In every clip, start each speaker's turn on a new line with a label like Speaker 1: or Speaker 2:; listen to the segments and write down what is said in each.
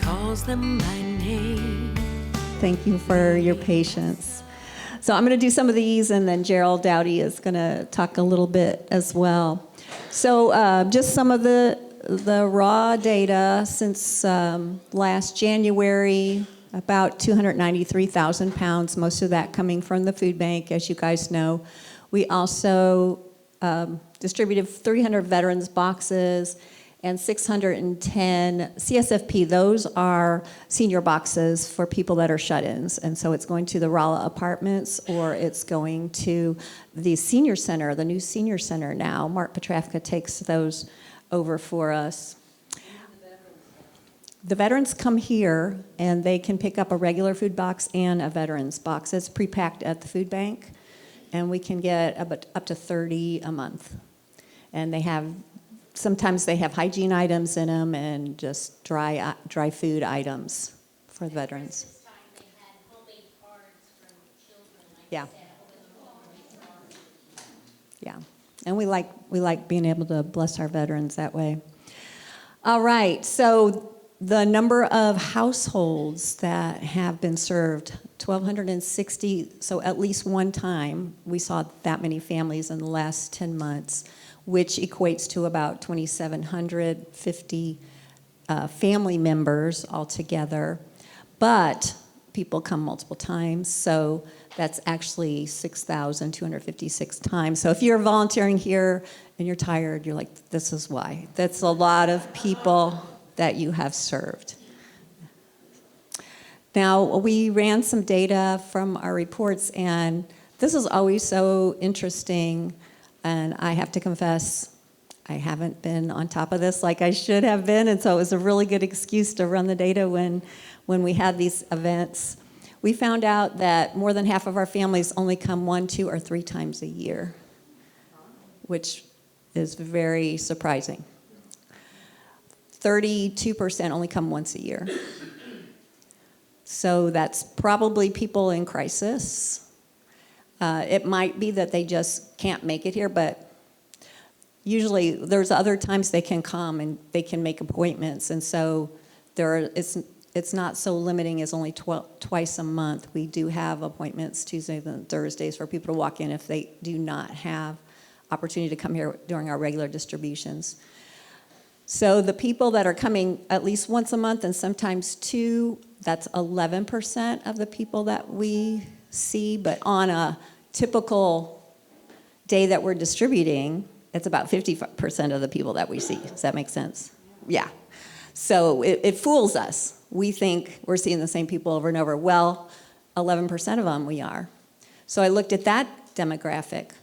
Speaker 1: calls them by name.
Speaker 2: Thank you for your patience. So I'm going to do some of these, and then Gerald Dowdy is going to talk a little bit as well. So just some of the raw data since last January, about 293,000 pounds, most of that coming from the food bank, as you guys know. We also distributed 300 veterans boxes and 610 CSFP. Those are senior boxes for people that are shut-ins. And so it's going to the Rolla apartments, or it's going to the senior center, the new senior center now. Mark Petrafka takes those over for us. The veterans come here, and they can pick up a regular food box and a veterans box. It's pre-packed at the food bank, and we can get up to 30 a month. And sometimes they have hygiene items in them and just dry food items for the veterans.
Speaker 3: This time they had homemade cards from children, like
Speaker 2: Yeah.
Speaker 3: I said, over the phone.
Speaker 2: Yeah, and we like being able to bless our veterans that way. All right, so the number of households that have been served, 1,260, so at least one time we saw that many families in the last 10 months, which equates to about 2,750 family members altogether. But people come multiple times, so that's actually 6,256 times. So if you're volunteering here and you're tired, you're like, this is why. That's a lot of people that you have served. Now, we ran some data from our reports, and this is always so interesting. And I have to confess, I haven't been on top of this like I should have been, and so it was a really good excuse to run the data when we had these events. We found out that more than half of our families only come 1, 2, or 3 times a year, which is very surprising. 32% only come once a year. So that's probably people in crisis. It might be that they just can't make it here, but usually there's other times they can come and they can make appointments, and so it's not so limiting as only twice a month. We do have appointments Tuesdays and Thursdays for people to walk in if they do not have opportunity to come here during our regular distributions. So the people that are coming at least once a month and sometimes 2, that's 11% of the people that we see, but on a typical day that we're distributing, it's about 50% of the people that we see. Does that make sense? Yeah. So it fools us. We think we're seeing the same people over and over. Well, 11% of them we are. So I looked at that demographic.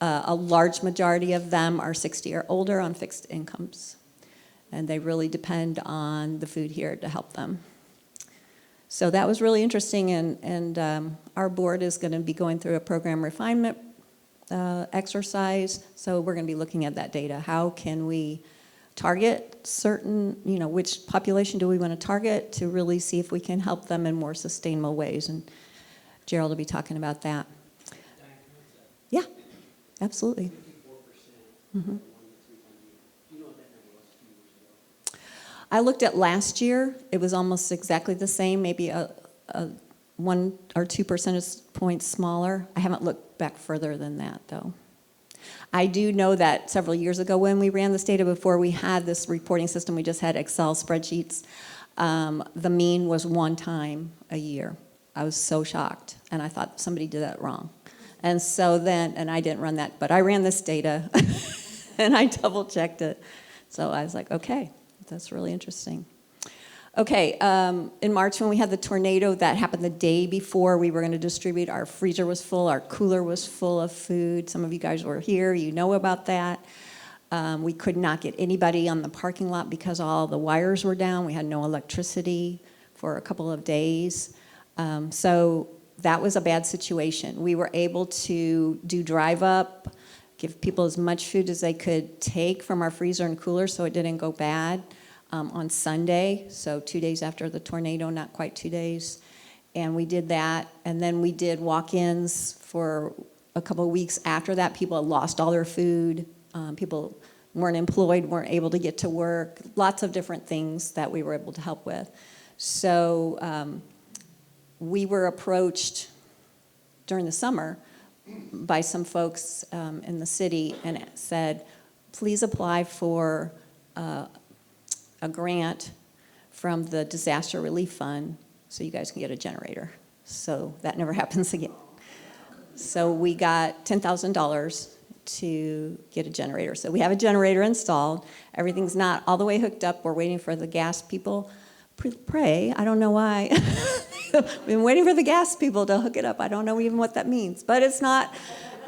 Speaker 2: A large majority of them are 60 or older on fixed incomes, and they really depend on the food here to help them. So that was really interesting, and our board is going to be going through a program refinement exercise. So we're going to be looking at that data. How can we target certain, which population do we want to target to really see if we can help them in more sustainable ways? And Gerald will be talking about that. Yeah, absolutely. Mm-hmm. I looked at last year. It was almost exactly the same, maybe a 1 or 2 percentage points smaller. I haven't looked back further than that, though. I do know that several years ago when we ran this data, before we had this reporting system, we just had Excel spreadsheets. The mean was 1 time a year. I was so shocked, and I thought somebody did that wrong. And so then, and I didn't run that, but I ran this data, and I double-checked it. So I was like, okay. That's really interesting. Okay, in March when we had the tornado, that happened the day before we were going to distribute. Our freezer was full, our cooler was full of food. Some of you guys were here, you know about that. We could not get anybody on the parking lot because all the wires were down. We had no electricity for a couple of days. So that was a bad situation. We were able to do drive up, give people as much food as they could take from our freezer and cooler so it didn't go bad on Sunday, so 2 days after the tornado, not quite 2 days. And we did that, and then we did walk-ins for a couple of weeks after that. People had lost all their food. People weren't employed, weren't able to get to work, lots of different things that we were able to help with. So we were approached during the summer by some folks in the city and said, please apply for a grant from the Disaster Relief Fund so you guys can get a generator. So that never happens again. So we got $10,000 to get a generator. So we have a generator installed. Everything's not all the way hooked up. We're waiting for the gas people. Pray, I don't know why. We've been waiting for the gas people to hook it up. I don't know even what that means, but it's not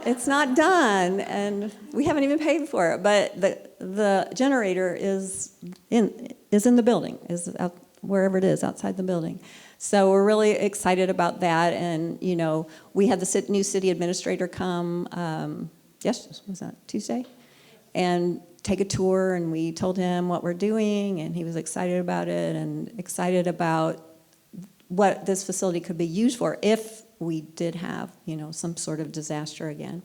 Speaker 2: done, and we haven't even paid for it. But the generator is in the building, is out, wherever it is outside the building. So we're really excited about that, and we had the new city administrator come. Yes, was that Tuesday? And take a tour, and we told him what we're doing, and he was excited about it and excited about what this facility could be used for if we did have, some sort of disaster again,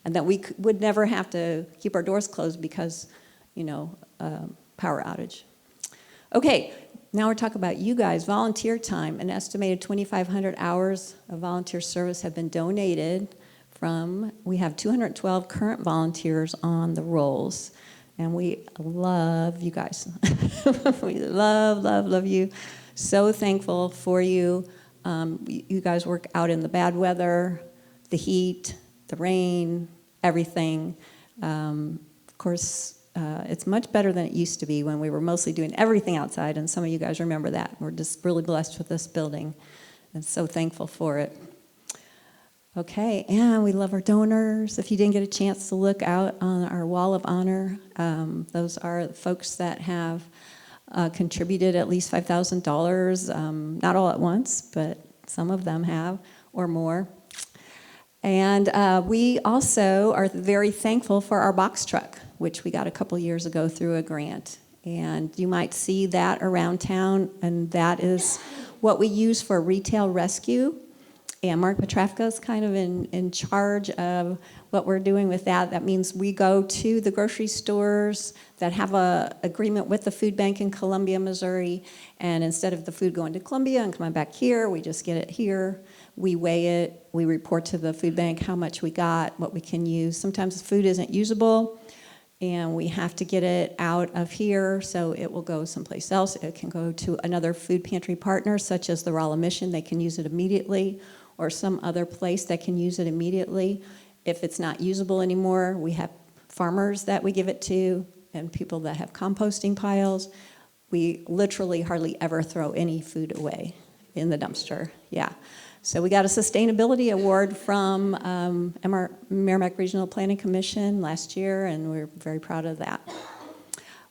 Speaker 2: and that we would never have to keep our doors closed because, power outage. Okay, now we're talking about you guys, volunteer time. An estimated 2,500 hours of volunteer service have been donated we have 212 current volunteers on the rolls, and we love you guys. We love you. So thankful for you. You guys work out in the bad weather, the heat, the rain, everything. Of course, it's much better than it used to be when we were mostly doing everything outside, and some of you guys remember that. We're just really blessed with this building, and so thankful for it. Okay, and we love our donors. If you didn't get a chance to look out on our wall of honor, those are folks that have contributed at least $5,000, not all at once, but some of them have, or more. And we also are very thankful for our box truck, which we got a couple years ago through a grant. And you might see that around town, and that is what we use for retail rescue. And Mark Petrafka is kind of in charge of what we're doing with that. That means we go to the grocery stores that have an agreement with the food bank in Columbia, Missouri, and instead of the food going to Columbia and coming back here, we just get it here. We weigh it. We report to the food bank how much we got, what we can use. Sometimes the food isn't usable, and we have to get it out of here, so it will go someplace else. It can go to another food pantry partner, such as the Rolla Mission. They can use it immediately, or some other place that can use it immediately. If it's not usable anymore, we have farmers that we give it to and people that have composting piles. We literally hardly ever throw any food away in the dumpster. Yeah. So we got a sustainability award from Merrimack Regional Planning Commission last year, and we're very proud of that.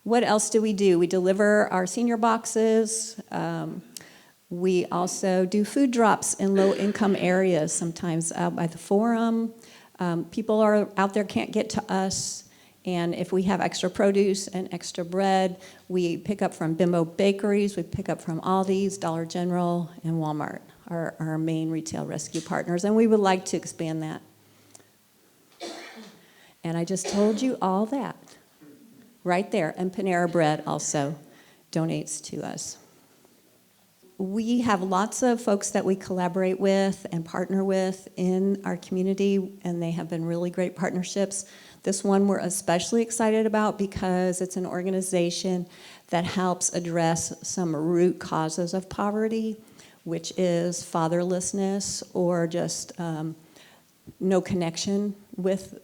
Speaker 2: What else do? We deliver our senior boxes. We also do food drops in low-income areas, sometimes out by the forum. People are out there, can't get to us, and if we have extra produce and extra bread, we pick up from Bimbo Bakeries, we pick up from Aldi's, Dollar General, and Walmart are our main retail rescue partners, and we would like to expand that. And I just told you all that right there, and Panera Bread also donates to us. We have lots of folks that we collaborate with and partner with in our community, and they have been really great partnerships. This one we're especially excited about because it's an organization that helps address some root causes of poverty, which is fatherlessness or just no connection with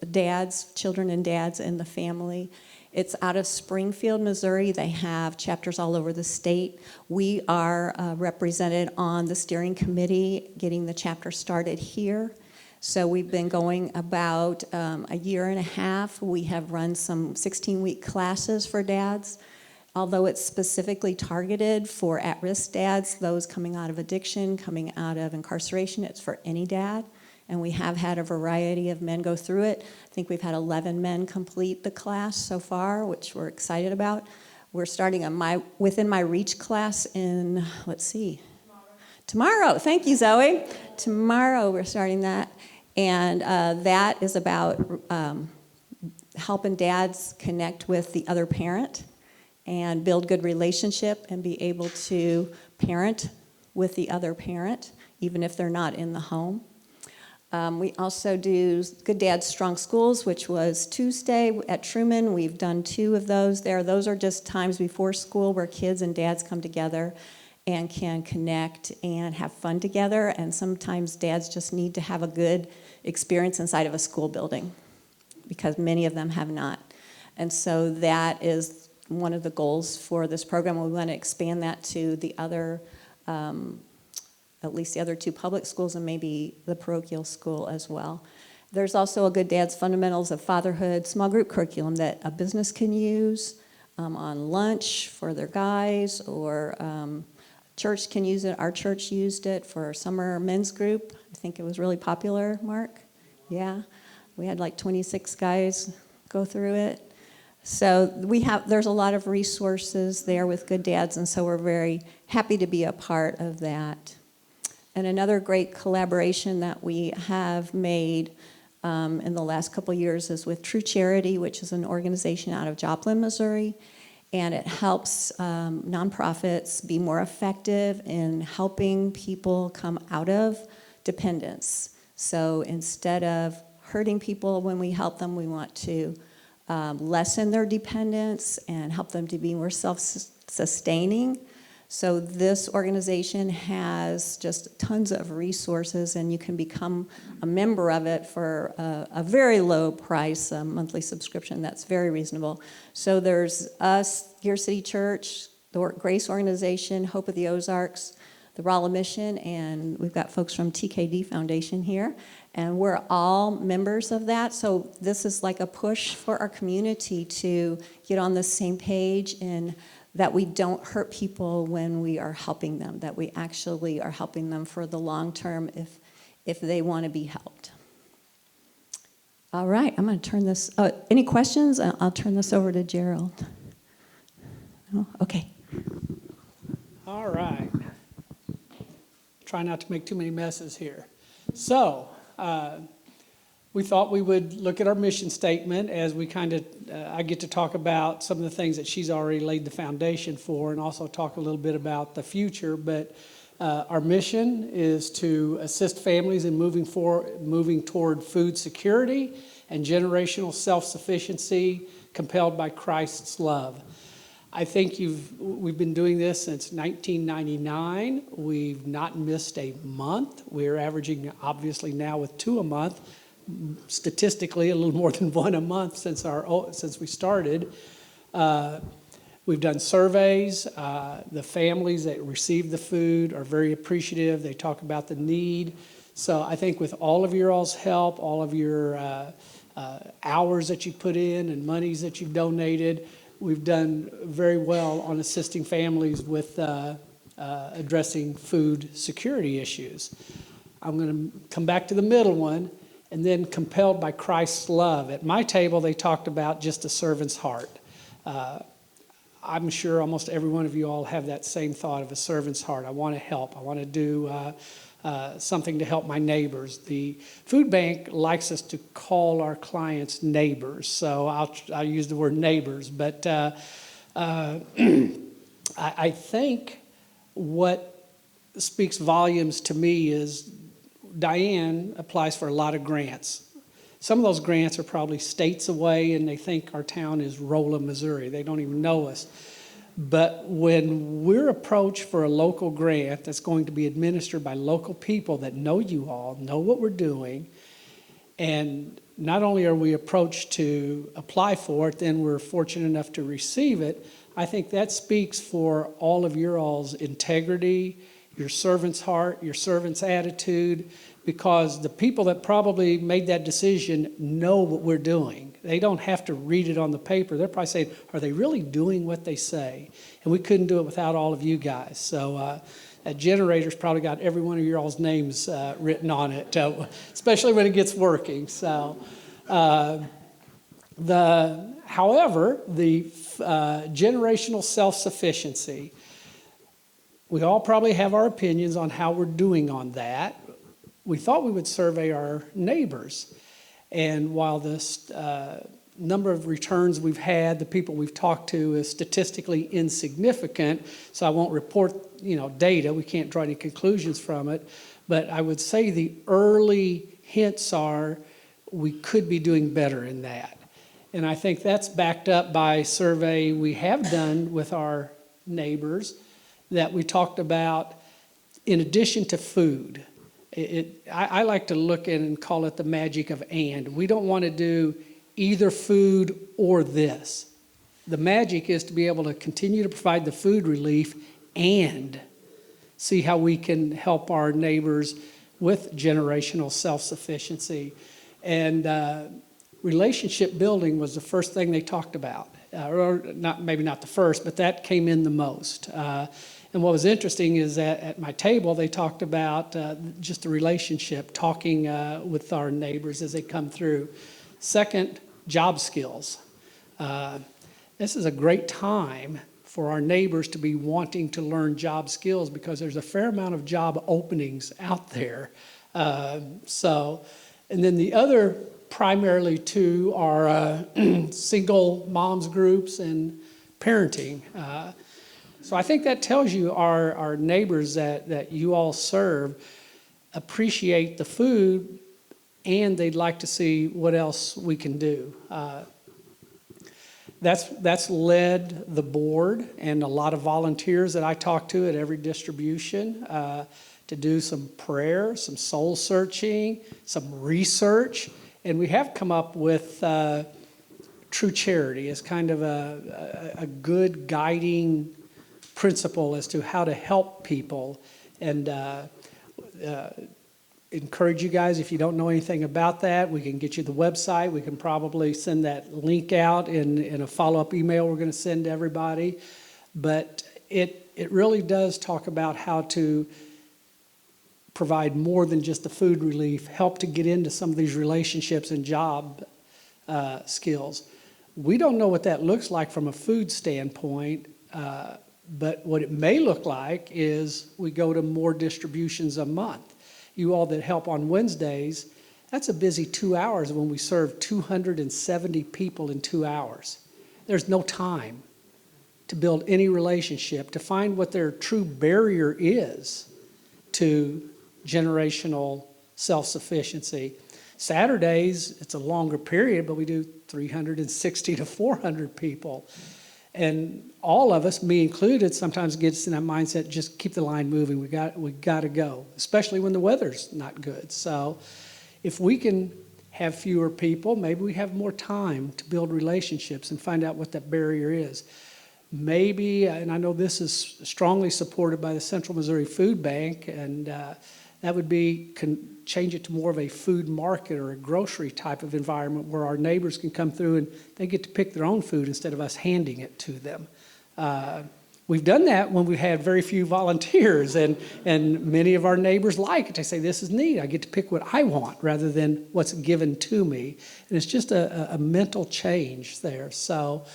Speaker 2: children and dads in the family. It's out of Springfield, Missouri. They have chapters all over the state. We are represented on the steering committee, getting the chapter started here. So we've been going about a year and a half. We have run some 16-week classes for dads. Although it's specifically targeted for at-risk dads, those coming out of addiction, coming out of incarceration, it's for any dad. And we have had a variety of men go through it. I think we've had 11 men complete the class so far, which we're excited about. We're starting a Within My Reach class in, Tomorrow. Thank you, Zoe. Tomorrow we're starting that. And that is about helping dads connect with the other parent and build good relationship and be able to parent with the other parent, even if they're not in the home. We also do Good Dads Strong Schools, which was Tuesday at Truman. We've done 2 of those there. Those are just times before school where kids and dads come together and can connect and have fun together. And sometimes dads just need to have a good experience inside of a school building because many of them have not. And so that is one of the goals for this program. We want to expand that to the other at least the other 2 public schools and maybe the parochial school as well. There's also a Good Dad's Fundamentals of Fatherhood small group curriculum that a business can use on lunch for their guys, or church can use it. Our church used it for our summer men's group. I think it was really popular, Mark? Yeah. We had like 26 guys go through it. So there's a lot of resources there with Good Dads, and so we're very happy to be a part of that. And another great collaboration that we have made in the last couple years is with True Charity, which is an organization out of Joplin, Missouri. And it helps nonprofits be more effective in helping people come out of dependence. So instead of hurting people when we help them, we want to lessen their dependence and help them to be more self-sustaining. So this organization has just tons of resources, and you can become a member of it for a very low price, a monthly subscription that's very reasonable. So there's us, Gear City Church, the Grace Organization, Hope of the Ozarks, the Rolla Mission, and we've got folks from TKD Foundation here, and we're all members of that. So this is like a push for our community to get on the same page and that we don't hurt people when we are helping them, that we actually are helping them for the long term if they want to be helped. All right, I'm going to turn this, any questions? I'll turn this over to Gerald. No? Okay.
Speaker 4: All right. Try not to make too many messes here. So, we thought we would look at our mission statement as we I get to talk about some of the things that she's already laid the foundation for, and also talk a little bit about the future. But our mission is to assist families in moving toward food security and generational self-sufficiency compelled by Christ's love. I think we've been doing this since 1999. We've not missed a month. We're averaging, obviously, now with 2 a month. Statistically, a little more than 1 a month since we started. We've done surveys. The families that receive the food are very appreciative. They talk about the need. So I think with all of your all's help, all of your hours that you put in and monies that you've donated, we've done very well on assisting families with addressing food security issues. I'm going to come back to the middle one. And then compelled by Christ's love. At my table, they talked about just a servant's heart. I'm sure almost every one of you all have that same thought of a servant's heart. I want to help. I want to do something to help my neighbors. The food bank likes us to call our clients neighbors, so I'll use the word neighbors. But I think what speaks volumes to me is Diane applies for a lot of grants. Some of those grants are probably states away, and they think our town is Rolla, Missouri. They don't even know us. But when we're approached for a local grant that's going to be administered by local people that know you all, know what we're doing, and not only are we approached to apply for it, then we're fortunate enough to receive it, I think that speaks for all of your all's integrity, your servant's heart, your servant's attitude, because the people that probably made that decision know what we're doing. They don't have to read it on the paper. They're probably saying, are they really doing what they say? And we couldn't do it without all of you guys. So that generator's probably got every one of your all's names written on it, especially when it gets working. So, however, the generational self-sufficiency, we all probably have our opinions on how we're doing on that. We thought we would survey our neighbors. And while this number of returns we've had, the people we've talked to, is statistically insignificant, so I won't report, data. We can't draw any conclusions from it. But I would say the early hints are we could be doing better in that. And I think that's backed up by a survey we have done with our neighbors that we talked about in addition to food. I like to look at and call it the magic of and. We don't want to do either food or this. The magic is to be able to continue to provide the food relief and see how we can help our neighbors with generational self-sufficiency. And relationship building was the first thing they talked about. Or not, maybe not the first, but that came in the most. And what was interesting is that at my table, they talked about just the relationship, talking with our neighbors as they come through. Second, job skills. This is a great time for our neighbors to be wanting to learn job skills because there's a fair amount of job openings out there. And then the other primarily two are single moms groups and parenting. So I think that tells you our neighbors that you all serve appreciate the food and they'd like to see what else we can do. That's led the board and a lot of volunteers that I talk to at every distribution to do some prayer, some soul searching, some research. And we have come up with true charity as kind of a good guiding principle as to how to help people. And encourage you guys, if you don't know anything about that, we can get you the website. We can probably send that link out in a follow-up email we're going to send to everybody. But it really does talk about how to provide more than just the food relief, help to get into some of these relationships and job skills. We don't know what that looks like from a food standpoint, but what it may look like is we go to more distributions a month. You all that help on Wednesdays, that's a busy 2 hours when we serve 270 people in 2 hours. There's no time to build any relationship, to find what their true barrier is to generational self-sufficiency. Saturdays, it's a longer period, but we do 360 to 400 people. And all of us, me included, sometimes gets in that mindset, just keep the line moving. We got to go, especially when the weather's not good. So if we can have fewer people, maybe we have more time to build relationships and find out what that barrier is. Maybe, and I know this is strongly supported by the Central Missouri Food Bank, and that would be change it to more of a food market or a grocery type of environment where our neighbors can come through and they get to pick their own food instead of us handing it to them. We've done that when we had very few volunteers, and many of our neighbors like it. They say, this is neat. I get to pick what I want rather than what's given to me. And it's just a mental change there. So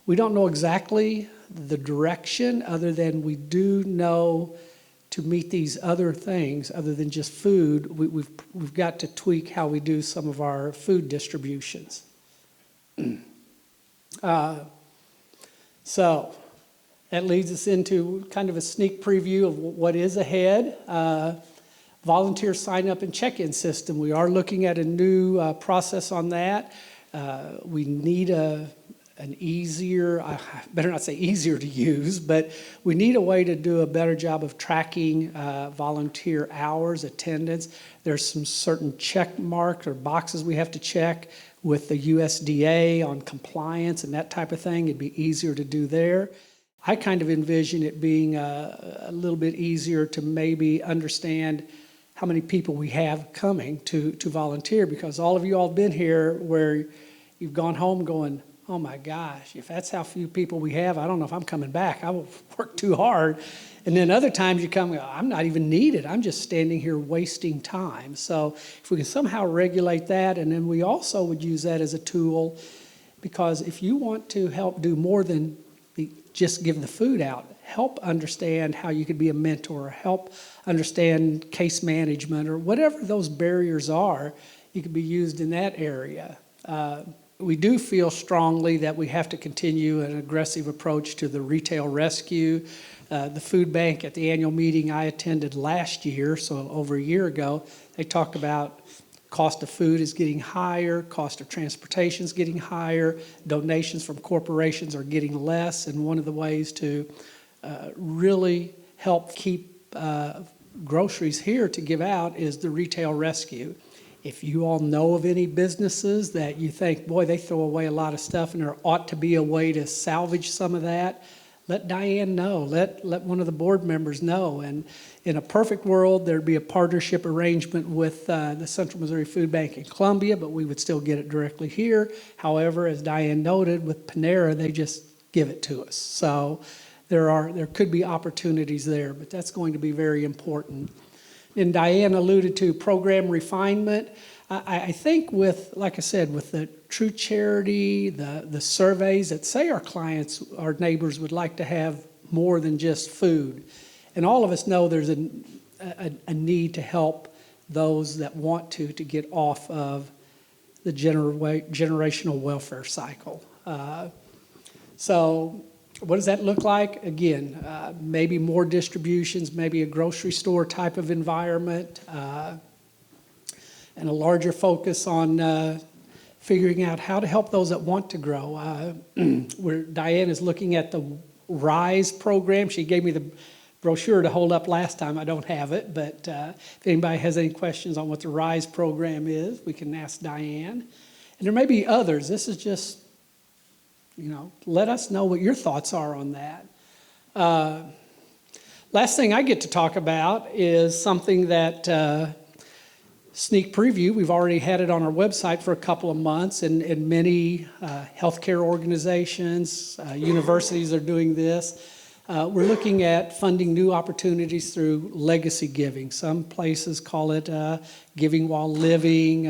Speaker 4: we don't know exactly the direction other than we do know to meet these other things other than just food, we've got to tweak how we do some of our food distributions. So that leads us into kind of a sneak preview of what is ahead. Volunteer sign-up and check-in system. We are looking at a new process on that. We need an easier, I better not say easier to use, but we need a way to do a better job of tracking volunteer hours, attendance. There's some certain check marks or boxes we have to check with the USDA on compliance and that type of thing. It'd be easier to do there. I kind of envision it being a little bit easier to maybe understand how many people we have coming to volunteer, because all of you all have been here where you've gone home going, oh my gosh, if that's how few people we have, I don't know if I'm coming back. I will work too hard. And then other times you come, I'm not even needed. I'm just standing here wasting time. So if we can somehow regulate that, and then we also would use that as a tool, because if you want to help do more than just give the food out, help understand how you could be a mentor, help understand case management, or whatever those barriers are, you could be used in that area. We do feel strongly that we have to continue an aggressive approach to the retail rescue. The food bank at the annual meeting I attended last year, so over a year ago, they talked about cost of food is getting higher, cost of transportation is getting higher, donations from corporations are getting less, and one of the ways to really help keep groceries here to give out is the retail rescue. If you all know of any businesses that you think, boy, they throw away a lot of stuff and there ought to be a way to salvage some of that, let Diane know, let one of the board members know. And in a perfect world, there'd be a partnership arrangement with the Central Missouri Food Bank in Columbia, but we would still get it directly here. However, as Diane noted, with Panera, they just give it to us. So there could be opportunities there, but that's going to be very important. And Diane alluded to program refinement. I think with, like I said, with the True Charity, the surveys that say our clients, our neighbors would like to have more than just food. And all of us know there's a need to help those that want to get off of the generational welfare cycle. So what does that look like? Again, maybe more distributions, maybe a grocery store type of environment, and a larger focus on figuring out how to help those that want to grow. Where Diane is looking at the RISE program. She gave me the brochure to hold up last time. I don't have it, but if anybody has any questions on what the RISE program is, we can ask Diane. And there may be others. This is just, let us know what your thoughts are on that. Last thing I get to talk about is something that sneak preview. We've already had it on our website for a couple of months, and many healthcare organizations, universities are doing this. We're looking at funding new opportunities through legacy giving. Some places call it giving while living,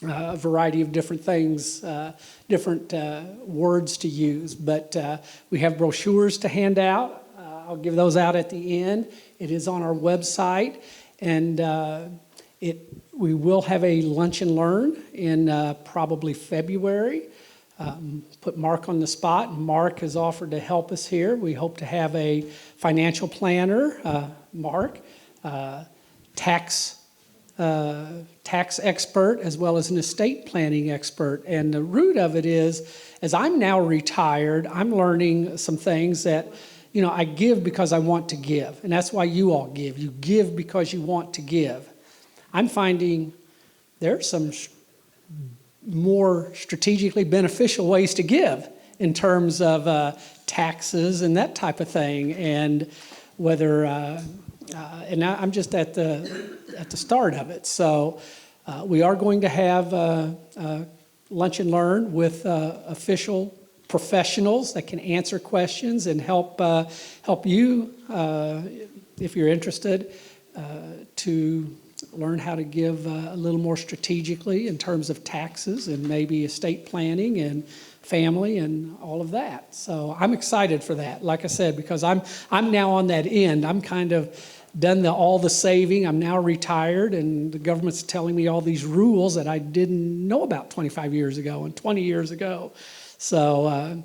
Speaker 4: a variety of different things, different words to use. But we have brochures to hand out. I'll give those out at the end. It is on our website. And we will have a lunch and learn in probably February. Put Mark on the spot. Mark has offered to help us here. We hope to have a financial planner, Mark, tax expert, as well as an estate planning expert. And the root of it is, as I'm now retired, I'm learning some things that, I give because I want to give. And that's why you all give. You give because you want to give. I'm finding there's some more strategically beneficial ways to give in terms of taxes and that type of thing. And whether, and I'm just at the start of it. So we are going to have lunch and learn with official professionals that can answer questions and help you, if you're interested, to learn how to give a little more strategically in terms of taxes and maybe estate planning and family and all of that. So I'm excited for that, like I said, because I'm now on that end. I'm kind of done all the saving. I'm now retired, and the government's telling me all these rules that I didn't know about 25 years ago and 20 years ago. So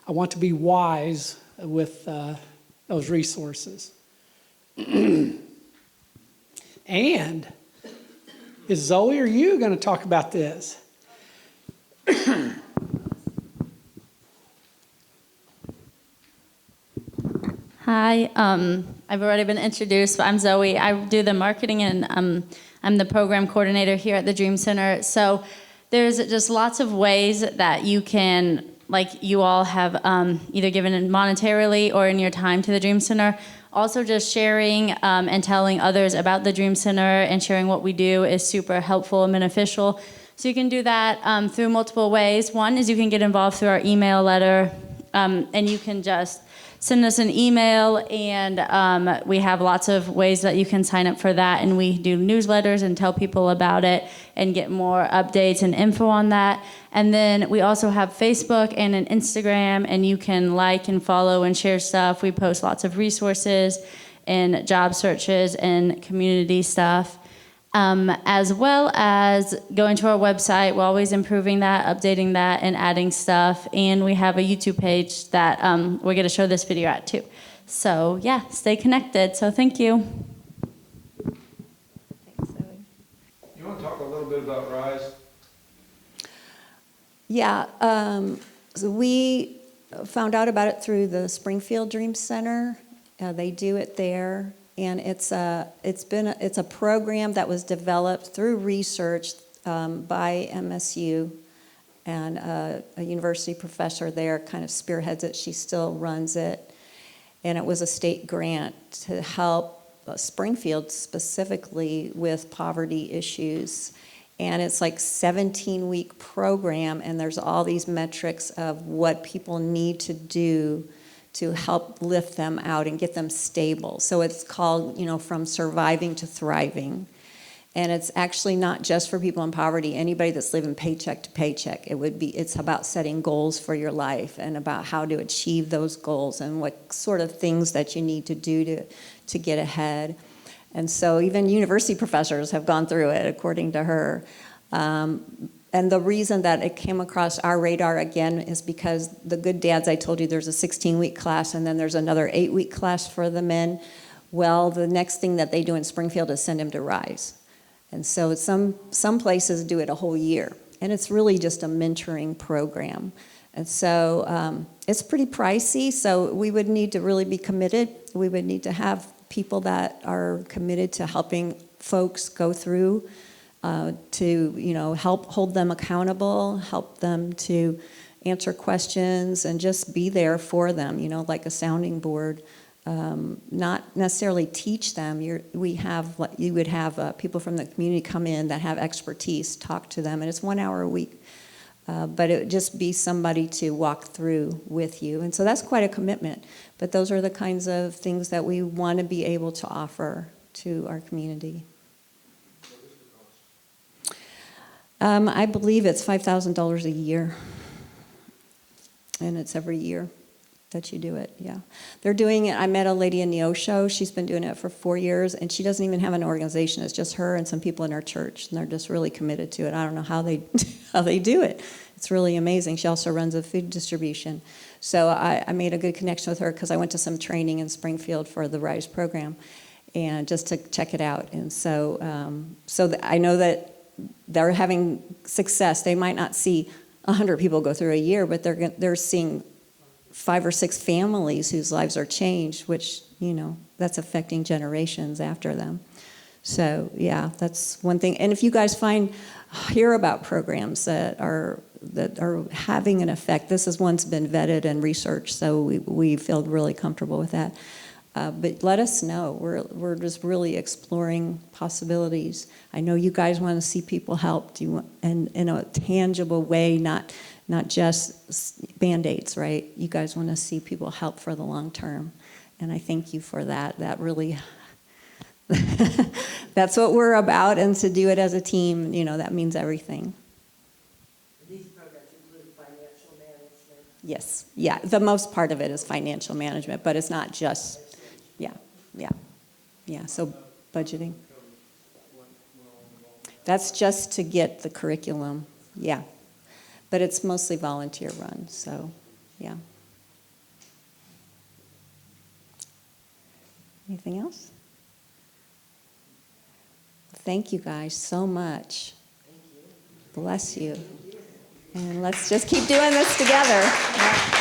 Speaker 4: I want to be wise with those resources. And is Zoe or you going to talk about this?
Speaker 5: Hi, I've already been introduced, but I'm Zoe. I do the marketing, and I'm the program coordinator here at the Dream Center. So there's just lots of ways that you can, like you all have either given monetarily or in your time to the Dream Center. Also just sharing and telling others about the Dream Center and sharing what we do is super helpful and beneficial. So you can do that through multiple ways. One is you can get involved through our email letter, and you can just send us an email, and we have lots of ways that you can sign up for that, and we do newsletters and tell people about it and get more updates and info on that. And then we also have Facebook and an Instagram, and you can like and follow and share stuff. We post lots of resources and job searches and community stuff. as well as going to our website. We're always improving that, updating that, and adding stuff. And we have a YouTube page that we're going to show this video at too. So yeah, stay connected. So thank you.
Speaker 6: You want to talk a little bit about RISE?
Speaker 2: Yeah, so we found out about it through the Springfield Dream Center. They do it there, and it's a program that was developed through research by MSU, and a university professor there kind of spearheads it. She still runs it, and it was a state grant to help Springfield specifically with poverty issues. And it's like 17-week program, and there's all these metrics of what people need to do to help lift them out and get them stable. So it's called, From Surviving to Thriving. And it's actually not just for people in poverty, anybody that's living paycheck to paycheck. It's about setting goals for your life and about how to achieve those goals and what sort of things that you need to do to get ahead. And so even university professors have gone through it, according to her. And the reason that it came across our radar again is because the Good Dads, I told you there's a 16-week class, and then there's another 8-week class for the men. Well, the next thing that they do in Springfield is send them to RISE. And so some places do it a whole year. And it's really just a mentoring program. And so it's pretty pricey, so we would need to really be committed. We would need to have people that are committed to helping folks go through to help hold them accountable, help them to answer questions, and just be there for them, like a sounding board. Not necessarily teach them. You would have people from the community come in that have expertise, talk to them, and it's 1 hour a week. But it would just be somebody to walk through with you. And so that's quite a commitment. But those are the kinds of things that we want to be able to offer to our community. I believe it's $5,000 a year. And it's every year that you do it, yeah. They're doing it. I met a lady in Neosho. She's been doing it for 4 years, and she doesn't even have an organization. It's just her and some people in her church, and they're just really committed to it. I don't know how they do it. It's really amazing. She also runs a food distribution. So I made a good connection with her because I went to some training in Springfield for the RISE program, and just to check it out. And so, I know that they're having success. They might not see 100 people go through a year, but they're seeing 5 or 6 families whose lives are changed, which, that's affecting generations after them. So, yeah, that's one thing. And if you guys hear about programs that are having an effect, this is one's been vetted and researched, so we feel really comfortable with that. But let us know. We're just really exploring possibilities. I know you guys want to see people helped and in a tangible way, not just Band-Aids, right? You guys want to see people help for the long term. And I thank you for that. That really, that's what we're about. And to do it as a team, that means everything.
Speaker 1: These programs include financial management.
Speaker 2: Yes. Yeah. The most part of it is financial management, but it's not just, yeah. So budgeting. That's just to get the curriculum. Yeah. But it's mostly volunteer run, so yeah. Anything else? Thank you guys so much. Bless you. And let's just keep doing this together. Yeah.